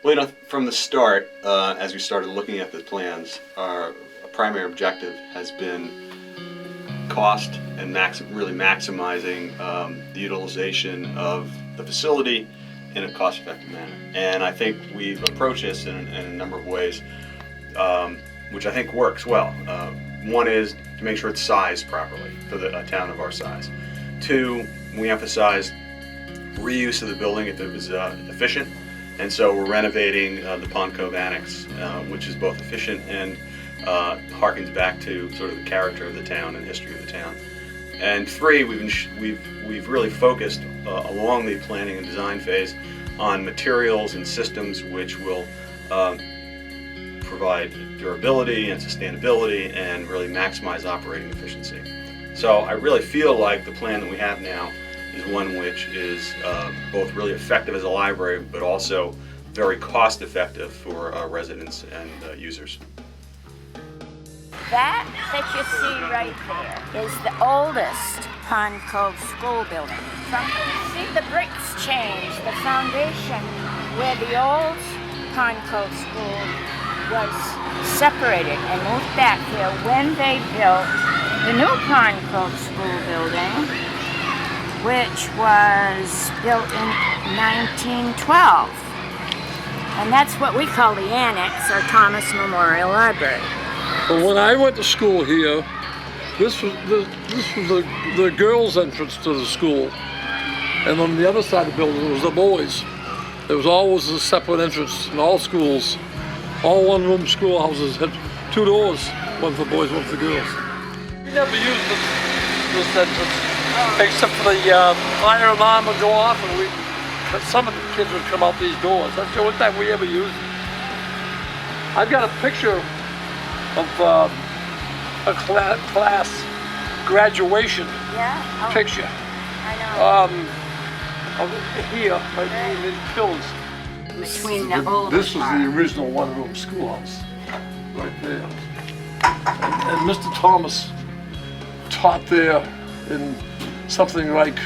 Well, from the start, as we started looking at the plans, our primary objective has been cost and really maximizing the utilization of the facility in a cost-effective manner. And I think we've approached this in a number of ways, which I think works well. One is to make sure it's sized properly for a town of our size. Two, we emphasized reuse of the building if it was efficient. And so we're renovating the Pond Cove Annex, which is both efficient and harkens back to sort of the character of the town and history of the town. And three, we've really focused along the planning and design phase on materials and systems which will provide durability and sustainability and really maximize operating efficiency. So I really feel like the plan that we have now is one which is both really effective as a library, but also very cost effective for residents and users. That you see right there is the oldest Pond Cove School building. See the bricks change, the foundation where the old Pond Cove School was separated and moved back here when they built the new Pond Cove School building, which was built in 1912. And that's what we call the Annex, or Thomas Memorial Library. Well, when I went to school here, this was the girls' entrance to the school. And on the other side of the building was the boys. There was always a separate entrance in all schools. All one-room schoolhouses had two doors, one for boys, one for girls. We never used this entrance, except for the fire alarm would go off and some of the kids would come out these doors. That's the only time we ever used it. I've got a picture of a class graduation picture. I know. Here, right in these pillars. Between the old This was the original one-room schoolhouse, right there. And Mr. Thomas taught there in something like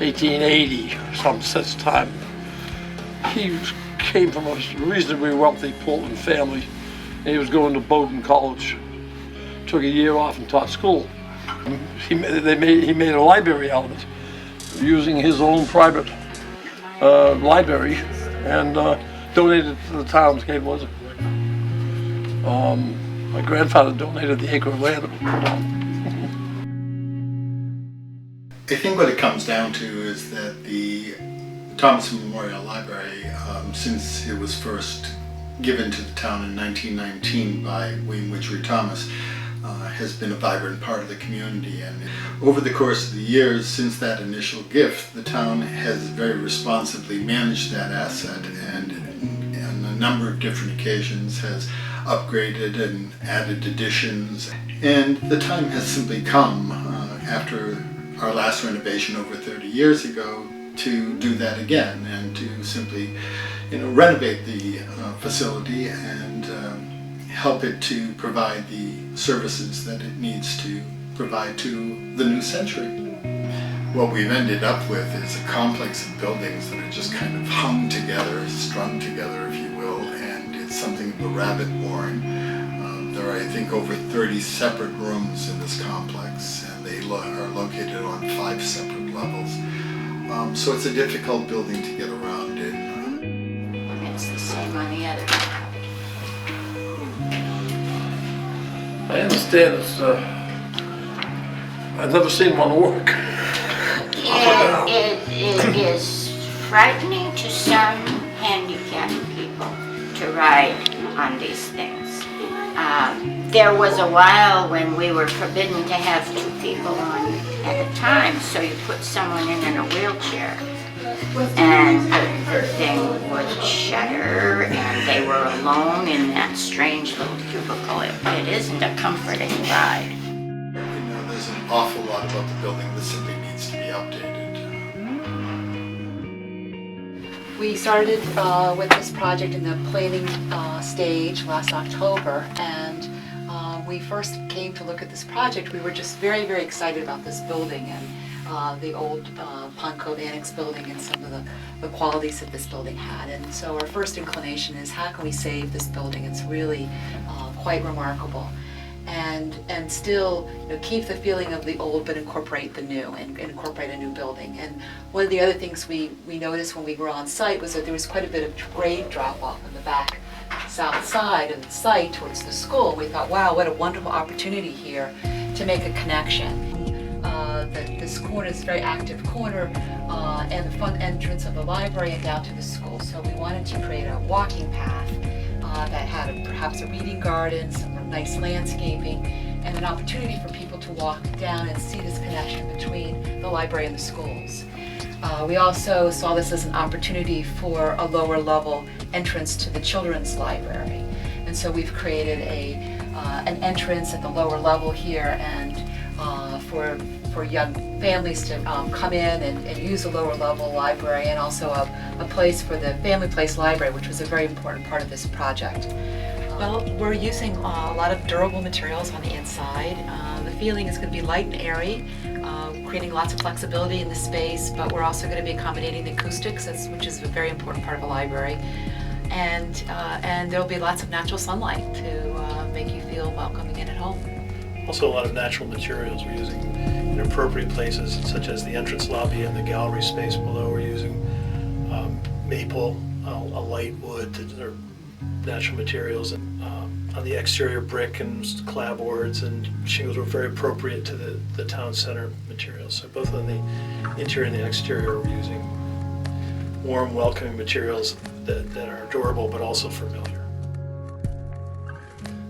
1880, some such time. He came from a reasonably wealthy Portland family, and he was going to Bowdoin College. Took a year off and taught school. He made a library out of it, using his own private library, and donated it to the town's Cape was. My grandfather donated the acre of land that we put on. I think what it comes down to is that the Thomas Memorial Library, since it was first given to the town in 1919 by William Witchery Thomas, has been a vibrant part of the community. And over the course of the years since that initial gift, the town has very responsibly managed that asset, and on a number of different occasions has upgraded and added additions. And the time has simply come, after our last renovation over 30 years ago, to do that again and to simply, renovate the facility and help it to provide the services that it needs to provide to the new century. What we've ended up with is a complex of buildings that are just kind of hung together, strung together, if you will, and it's something of a rabbit warren. There are, I think, over 30 separate rooms in this complex, and they are located on 5 separate levels. So it's a difficult building to get around in. It's the same on the other. I understand it's, I've never seen one work. It is frightening to some handicapped people to ride on these things. There was a while when we were forbidden to have 2 people on at a time, so you put someone in a wheelchair, and the thing would shudder, and they were alone in that strange little cubicle. It isn't a comforting ride. There's an awful lot about the building that simply needs to be updated. We started with this project in the planning stage last October, and we first came to look at this project. We were just very, very excited about this building, and the old Pond Cove Annex building and some of the qualities that this building had. And so our first inclination is how can we save this building? It's really quite remarkable. And still, you know, keep the feeling of the old but incorporate the new and incorporate a new building. And one of the other things we noticed when we were on site was that there was quite a bit of grade drop off in the back south side of the site towards the school. We thought, wow, what a wonderful opportunity here to make a connection. This corner is a very active corner and the front entrance of the library and down to the school. So we wanted to create a walking path that had perhaps a reading garden, some nice landscaping, and an opportunity for people to walk down and see this connection between the library and the schools. We also saw this as an opportunity for a lower level entrance to the children's library. And so we've created an entrance at the lower level here and for young families to come in and use the lower level library, and also a place for the Family Place Library, which was a very important part of this project. Well, we're using a lot of durable materials on the inside. The feeling is going to be light and airy, creating lots of flexibility in the space, but we're also going to be accommodating the acoustics, which is a very important part of a library. And there'll be lots of natural sunlight to make you feel welcoming and at home. Also a lot of natural materials. We're using in appropriate places such as the entrance lobby and the gallery space below. We're using maple, a light wood, or natural materials, and on the exterior brick and clapboards and shingles were very appropriate to the town center materials. So both on the interior and the exterior we're using warm, welcoming materials that are durable but also familiar.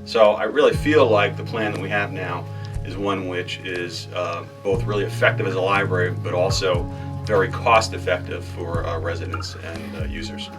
So I really feel like the plan that we have now is one which is both really effective as a library, but also very cost effective for residents and users.